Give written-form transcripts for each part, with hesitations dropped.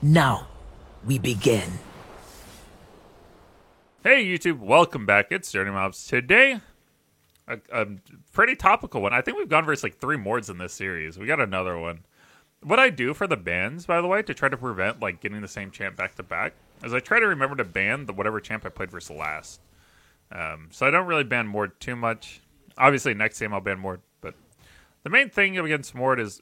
Now, we begin. Hey YouTube, welcome back. It's Journey Mobs. Today, a pretty topical one. I think we've gone versus like 3 mords in this series. We got another one. What I do for the bans, by the way, to try to prevent like getting the same champ back to back, is I try to remember to ban whatever champ I played versus last. So I don't really ban mord too much. Obviously, next game I'll ban mord, but the main thing against mord is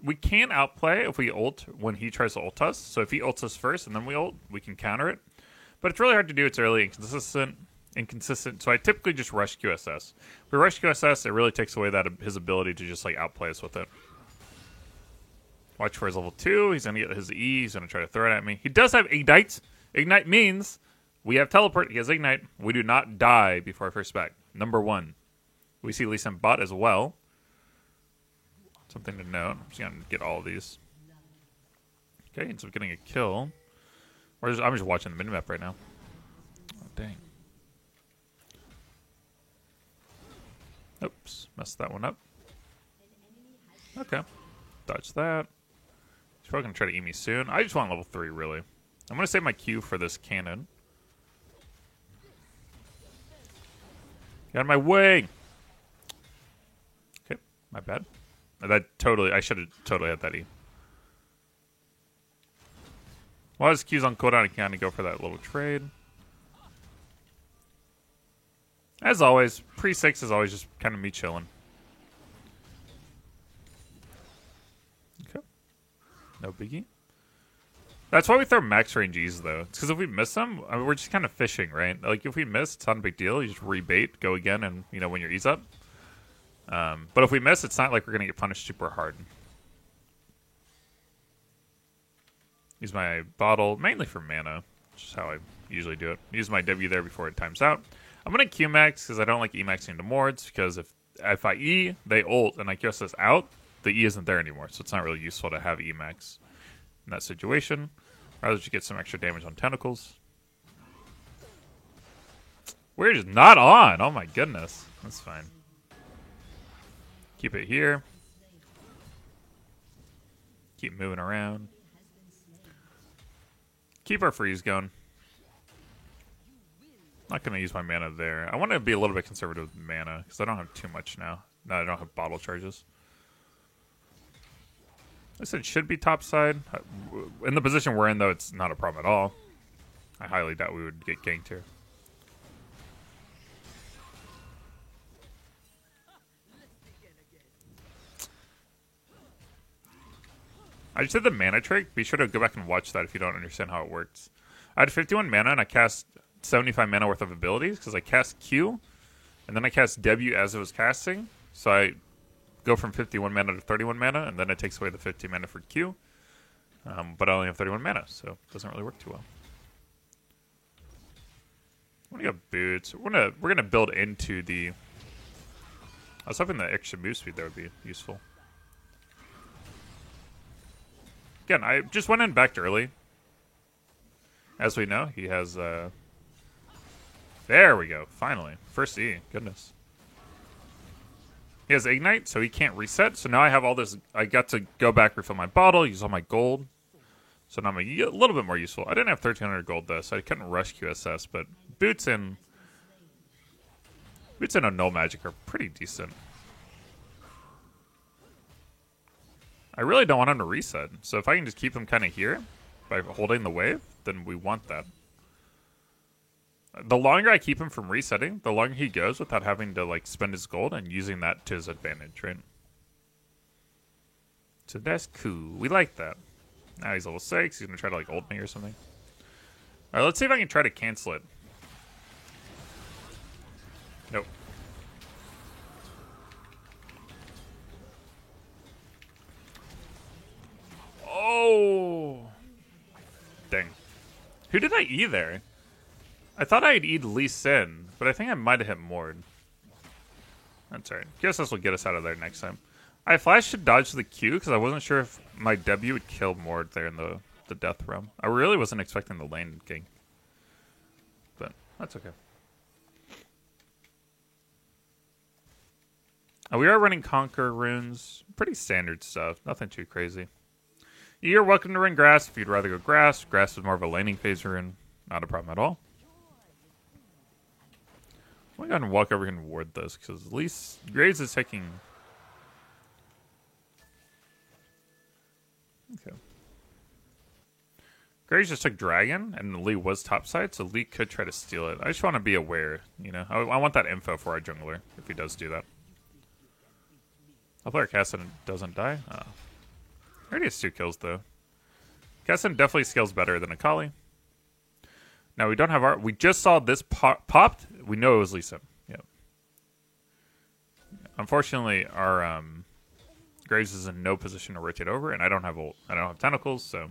we can't outplay if we ult when he tries to ult us. So if he ults us first and then we ult, we can counter it. But it's really hard to do. It's early, inconsistent. So I typically just rush QSS. If we rush QSS, it really takes away his ability to just like outplay us with it. Watch for his level 2. He's going to get his E. He's going to try to throw it at me. He does have Ignite. Ignite means we have Teleport. He has Ignite. We do not die before our first back. Number 1. We see Lee Sin bot as well. Something to note. I'm just going to get all of these. Okay, ends up getting a kill. I'm just watching the minimap right now. Oh, dang. Oops, messed that one up. Okay. Dodge that. He's probably going to try to eat me soon. I just want level 3, really. I'm going to save my Q for this cannon. Get out of my way! Okay, my bad. I should have totally had that E. While his Q's on cooldown, I can kind of go for that little trade. As always, pre-6 is always just kind of me chilling. Okay. No biggie. That's why we throw max range E's, though. It's because if we miss them, I mean, we're just kind of fishing, right? Like, if we miss, it's not a big deal. You just rebait, go again, and, you know, when your E's up. But if we miss, it's not like we're going to get punished super hard. Use my bottle, mainly for mana, which is how I usually do it. Use my W there before it times out. I'm going to Q-max because I don't like E-maxing into mords, because if I E, they ult, and I QSS out, the E isn't there anymore, so it's not really useful to have E-max in that situation. Rather just get some extra damage on tentacles. We're just not on! Oh my goodness. That's fine. Keep it here. Keep moving around. Keep our freeze going. Not going to use my mana there. I want to be a little bit conservative with mana, because I don't have too much now. No, I don't have bottle charges. I said it should be top side. In the position we're in, though, it's not a problem at all. I highly doubt we would get ganked here. I just did the mana trick. Be sure to go back and watch that if you don't understand how it works. I had 51 mana, and I cast 75 mana worth of abilities, because I cast Q, and then I cast W as it was casting. So I go from 51 mana to 31 mana, and then it takes away the 50 mana for Q. But I only have 31 mana, so it doesn't really work too well. I'm going to go boots. We're gonna build into the... I was hoping the extra move speed there would be useful. Again, I just went in backed early. As we know, he has... There we go, finally. First E, goodness. He has Ignite, so he can't reset. So now I have all this... I got to go back, refill my bottle, use all my gold. So now I'm a little bit more useful. I didn't have 1,300 gold, though, so I couldn't rush QSS. But Boots and a Null Magic are pretty decent. I really don't want him to reset. So if I can just keep him kind of here by holding the wave, then we want that. The longer I keep him from resetting, the longer he goes without having to like spend his gold and using that to his advantage, right? So that's cool. We like that. Now he's level 6. He's going to try to like ult me or something. All right, let's see if I can try to cancel it. Nope. Oh! Dang. Who did I E there? I thought I had E'd Lee Sin, but I think I might have hit Mord. That's alright. QSS will get us out of there next time. I flashed to dodge the Q because I wasn't sure if my W would kill Mord there in the death realm. I really wasn't expecting the lane king. But that's okay. We are running Conquer runes. Pretty standard stuff. Nothing too crazy. You're welcome to run grass if you'd rather go grass. Grass is more of a laning phase we're in. Not a problem at all. I'm going to walk over here and ward this, because at least Graves is taking... Okay. Graves just took Dragon, and Lee was topside, so Lee could try to steal it. I just want to be aware, you know? I want that info for our jungler, if he does do that. I'll play our Kassadin doesn't die. Oh. He already has 2 kills, though. Kassadin definitely scales better than Akali. Now, we don't have our... We just saw this popped. We know it was Lee Sin. Yep. Unfortunately, our Graves is in no position to rotate over, and I don't have ult. I don't have tentacles, so...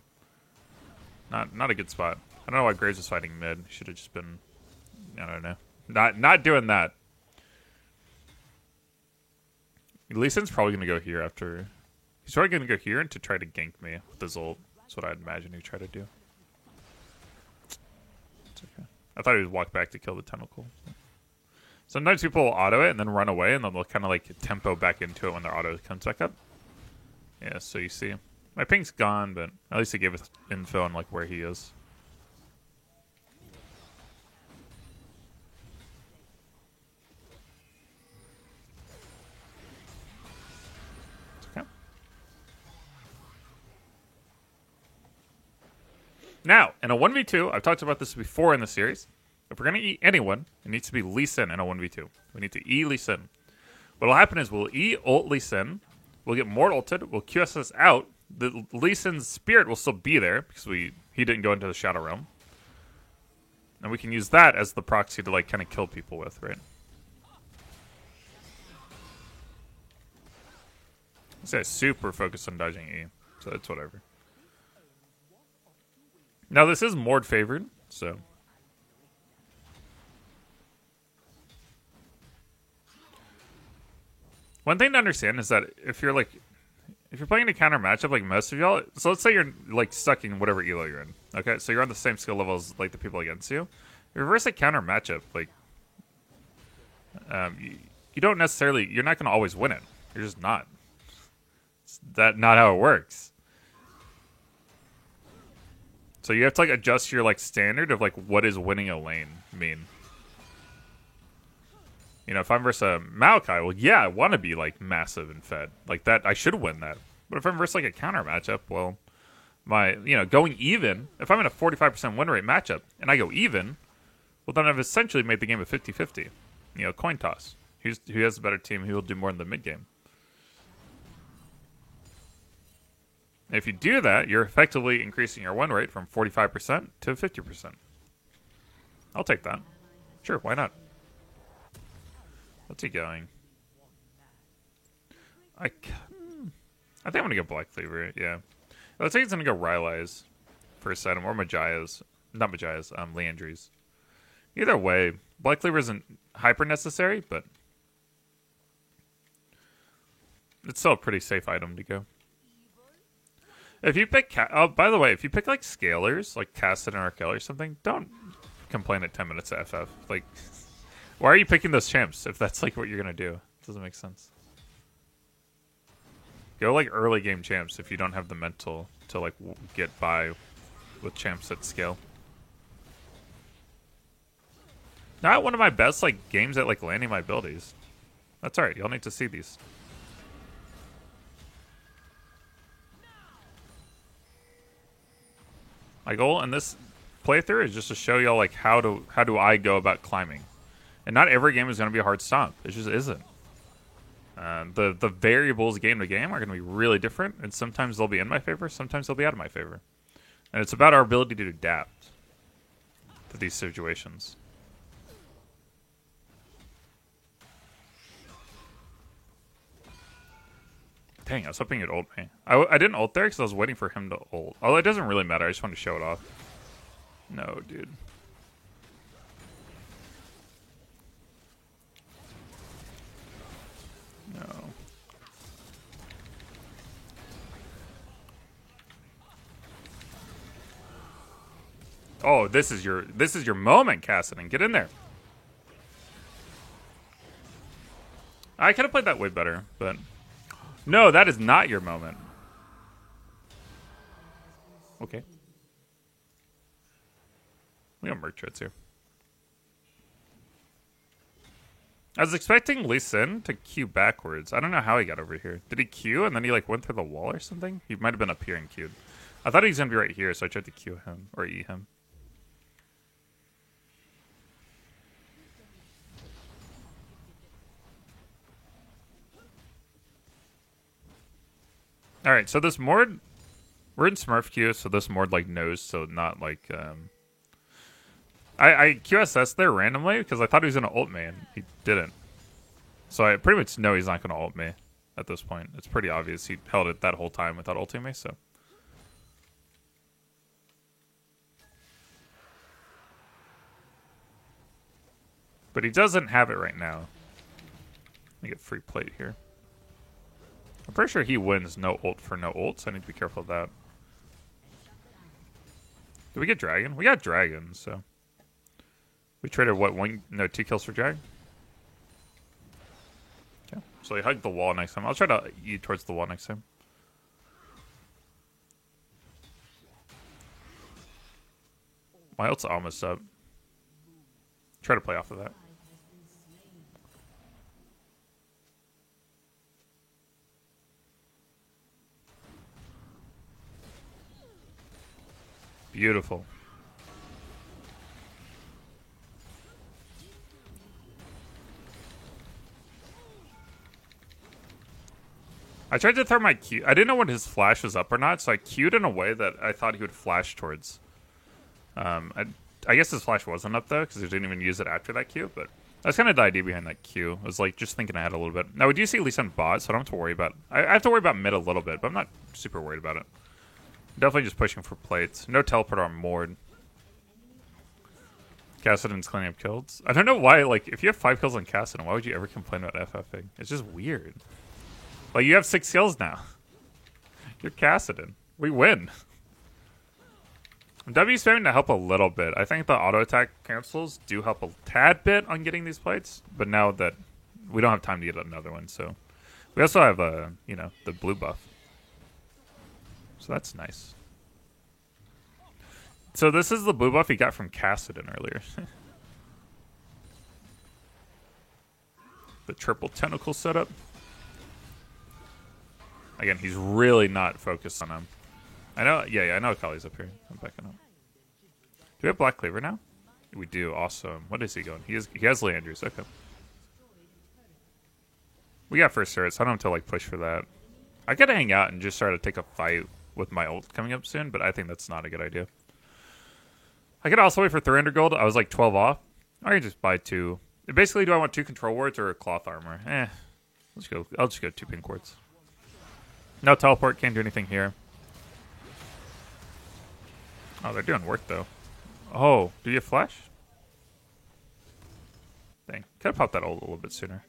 Not a good spot. I don't know why Graves was fighting mid. Should have just been... I don't know. Not doing that. Lee Sin's probably going to go here after... He's probably going to go here and to try to gank me with his ult. That's what I'd imagine he'd try to do. It's okay. I thought he would walk back to kill the tentacle. Sometimes people will auto it and then run away, and then they'll kind of like tempo back into it when their auto comes back up. Yeah, so you see. My ping's gone, but at least it gave us info on like where he is. Now, in a 1v2, I've talked about this before in the series. If we're going to E anyone, it needs to be Lee Sin in a 1v2. We need to E Lee Sin. What'll happen is we'll E ult Lee Sin, we'll get more ulted, we'll QSS out, the Lee Sin's spirit will still be there, because he didn't go into the Shadow Realm. And we can use that as the proxy to like kind of kill people with, right? This guy's super focused on dodging E, so it's whatever. Now, this is Mord favored, so... One thing to understand is that if you're playing a counter matchup like most of y'all, so let's say you're like stuck in whatever elo you're in, okay? So you're on the same skill level as like the people against you. If you reverse a counter matchup, like, you don't necessarily, you're not going to always win it. You're just not. It's not how it works. So you have to like adjust your like standard of like what is winning a lane mean. You know, if I'm versus a Maokai, well, yeah, I want to be like massive and fed like that. I should win that. But if I'm versus like a counter matchup, well, going even. If I'm in a 45% win rate matchup and I go even, well, then I've essentially made the game a 50-50. You know, coin toss. Who has a better team? Who will do more in the mid game? If you do that, you're effectively increasing your win rate from 45% to 50%. I'll take that. Sure, why not? What's he going? I think I'm going to go Black Cleaver, yeah. I think he's going to go Rylai's first item, or Majaya's. Not Majaya's, Liandry's. Either way, Black Cleaver isn't hyper necessary, but it's still a pretty safe item to go. If you pick, by the way, if you pick like scalers, like Kassadin or Arkel or something, don't complain at 10 minutes of FF. Like, why are you picking those champs if that's like what you're gonna do? It doesn't make sense. Go like early game champs if you don't have the mental to like get by with champs at scale. Not one of my best like games at like landing my abilities. That's alright. Y'all need to see these. My goal in this playthrough is just to show y'all like how do I go about climbing, and not every game is going to be a hard stomp. It just isn't. The variables game to game are going to be really different, and sometimes they'll be in my favor, sometimes they'll be out of my favor, and it's about our ability to adapt to these situations. Dang, I was hoping you'd ult me. I didn't ult there because I was waiting for him to ult. Although it doesn't really matter. I just wanted to show it off. No, dude. No. Oh, this is your moment, Kassadin. Get in there. I could have played that way better, but... No, that is not your moment. Okay. We got merch rates here. I was expecting Lee Sin to Q backwards. I don't know how he got over here. Did he Q and then he like went through the wall or something? He might have been up here and Q'd. I thought he was gonna be right here, so I tried to Q him or E him. All right, so this Mord, we're in Smurf Q, so this Mord like knows, so not like I QSS there randomly because I thought he was gonna ult me and he didn't. So I pretty much know he's not gonna ult me at this point. It's pretty obvious he held it that whole time without ulting me, so. But he doesn't have it right now. Let me get free plate here. I'm pretty sure he wins no ult for no ult, so I need to be careful of that. Did we get dragon? We got dragon, so. We traded what, two kills for dragon? Okay. So he hugged the wall next time. I'll try to eat towards the wall next time. My ult's almost up. Try to play off of that. Beautiful. I tried to throw my Q. I didn't know when his flash was up or not, so I Q'd in a way that I thought he would flash towards. I guess his flash wasn't up though, because he didn't even use it after that Q, but that's kind of the idea behind that Q. I was like just thinking ahead a little bit. Now we do see Lee Sin bot, so I don't have to worry about. I have to worry about mid a little bit, but I'm not super worried about it. Definitely just pushing for plates. No teleporter on Mord. Kassadin's cleaning up kills. I don't know why, like, if you have 5 kills on Kassadin, why would you ever complain about FFing? It's just weird. Like, you have 6 kills now. You're Kassadin. We win. W spamming to help a little bit. I think the auto attack cancels do help a tad bit on getting these plates, but now that we don't have time to get another one, so. We also have, the blue buff. So that's nice. So this is the blue buff he got from Kassadin earlier. The triple tentacle setup. Again, he's really not focused on him. I know, I know Akali's up here. I'm backing up. Do we have Black Cleaver now? We do, awesome. What is he going? He has Leandrews, okay. We got first turret, so I don't have to like push for that. I could hang out and just try to take a fight with my ult coming up soon, but I think that's not a good idea. I could also wait for 300 gold. I was like 12 off. I can just buy 2. Basically, do I want 2 control wards or a cloth armor? Let's go. I'll just go 2 pink wards. No teleport. Can't do anything here. Oh, they're doing work though. Oh, do you have flash? Dang. Could have popped that ult a little bit sooner.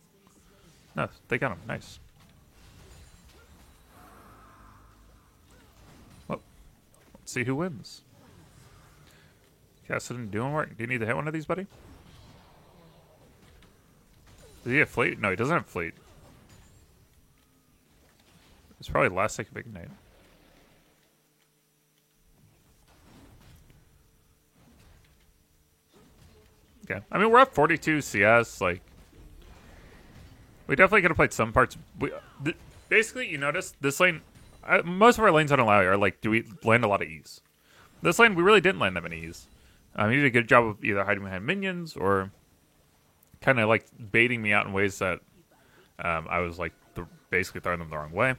No, they got him. Nice. Well, let's see who wins. Kassadin doing work. Do you need to hit one of these, buddy? Does he have fleet? No, he doesn't have fleet. It's probably the last tick of Ignite. Okay. I mean, we're up 42 CS. Like, we definitely could have played some parts. Basically, you notice this lane, most of our lanes on Alawi are like, do we land a lot of E's? This lane, we really didn't land that many E's. He did a good job of either hiding behind minions or kind of like baiting me out in ways that I was like basically throwing them the wrong way.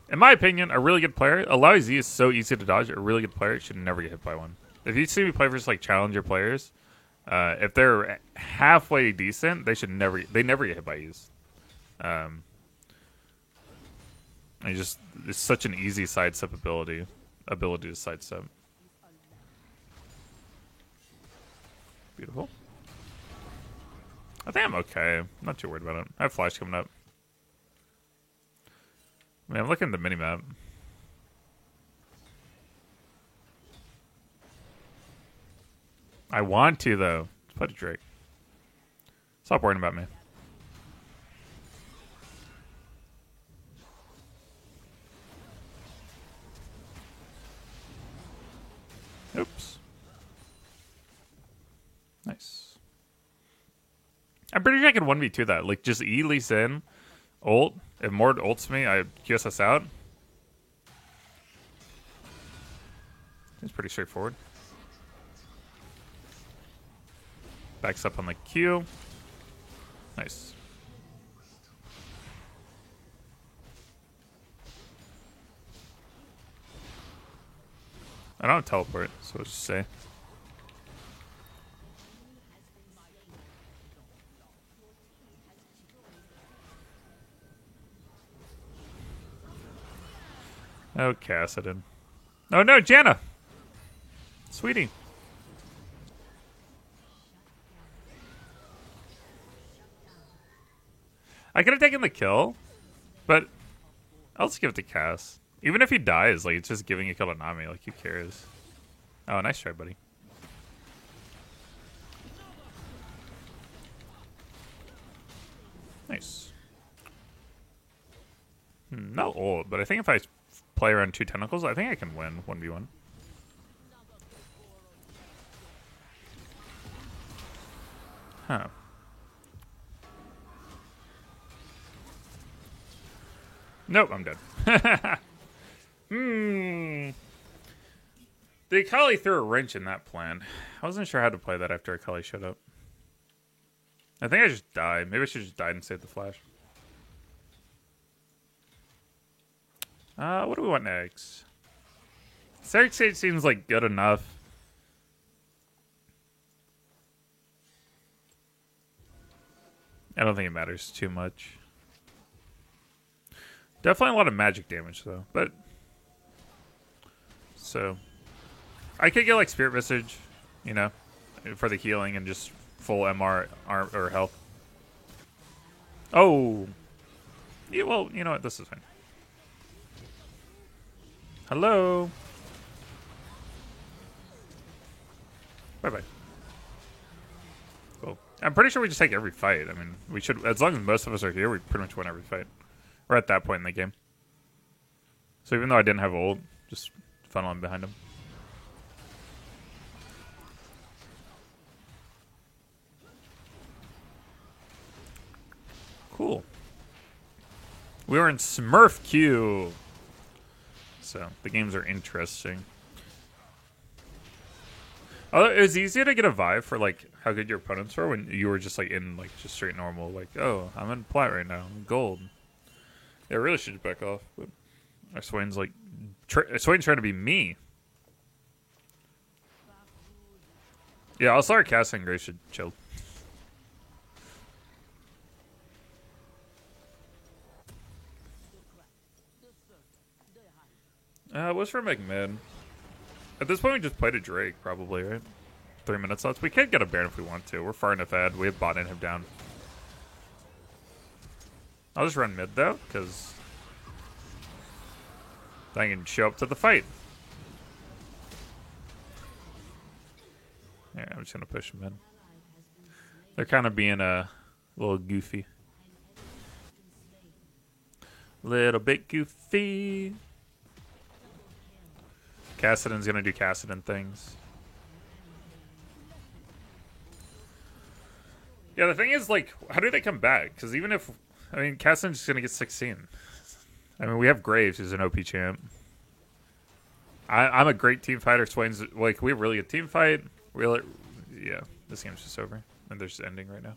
In my opinion, a really good player, Alawi Z is so easy to dodge. A really good player should never get hit by one. If you see me play versus like challenger players, if they're halfway decent, they never get hit by E's. It's such an easy sidestep ability to sidestep. Beautiful. I think I'm okay. I'm not too worried about it. I have flash coming up. I mean, I'm looking at the minimap. I want to, though. Let's play a Drake. Stop worrying about me. Oops. Nice. I'm pretty sure I can 1v2 that. Like, just E Lee Sin, ult. If Mord ults me, I QSS out. It's pretty straightforward. Backs up on the Q. Nice. I don't teleport, so let's just say. Oh, Kassadin. Oh no, Janna! Sweetie. I could have taken the kill, but I'll just give it to Cass. Even if he dies, like, it's just giving a kill to Nami. Like, who cares? Oh, nice try, buddy. Nice. Not old, but I think if I play around 2 tentacles, I think I can win 1v1. Huh. Nope, I'm dead. The Akali threw a wrench in that plan. I wasn't sure how to play that after Akali showed up. I think I just died. Maybe I should just died and save the flash. What do we want next? Sarek Sage seems like good enough. I don't think it matters too much. Definitely a lot of magic damage though, but so I could get like Spirit Visage, you know, for the healing and just full MR or health. Oh, yeah. Well, you know what? This is fine. Hello. Bye bye. Cool. I'm pretty sure we just take every fight. I mean, we should, as long as most of us are here, we pretty much win every fight. We're at that point in the game. So even though I didn't have ult, just funneling behind him. Cool. We were in Smurf Q. So the games are interesting. Oh, it was easier to get a vibe for like how good your opponents were when you were just like in like just straight normal. Like, oh, I'm in plat right now. I'm gold. Yeah, I really should just back off. But Swain's like, Swain's trying to be me. Yeah, I'll start casting. Grace should chill. What's for McMid? At this point, we just played a Drake, probably, right? 3 minutes left. We can get a Baron if we want to. We're far enough ahead. We have botted him down. I'll just run mid, though, because I can show up to the fight. Yeah, I'm just going to push them in. They're kind of being a little goofy. Little bit goofy. Kassadin's going to do Kassadin things. Yeah, the thing is, like, how do they come back? Because even if, I mean, Kassadin's just going to get 16. I mean, we have Graves, who's an OP champ. I'm a great team fighter. Swain's, like, we have really good team fight. Really, yeah, this game's just over. And they're just ending right now.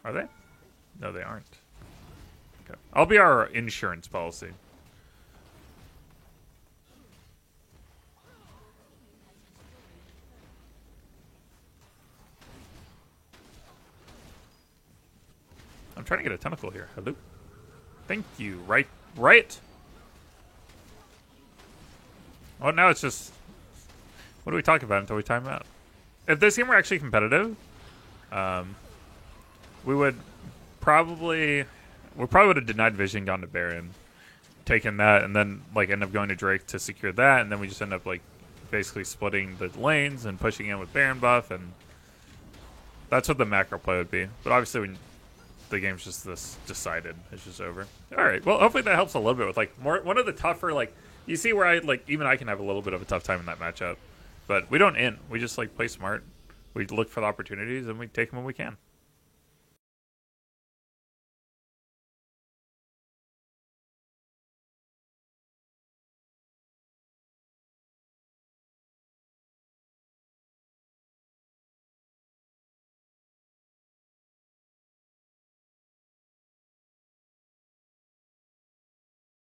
Are they? No, they aren't. Okay. I'll be our insurance policy. I'm trying to get a tentacle here. Hello? Thank you. Right. Oh, now it's just... What do we talk about until we time out? If this game were actually competitive, we would probably... We probably would have denied Vision, gone to Baron, taken that, and then like end up going to Drake to secure that, and then we just end up like basically splitting the lanes and pushing in with Baron buff, and that's what the macro play would be. But obviously when the game's just this decided, it's just over. All right, well, hopefully that helps a little bit with like one of the tougher like You see where even I can have a little bit of a tough time in that matchup, but we don't int. We just like play smart. We look for the opportunities and we take them when we can.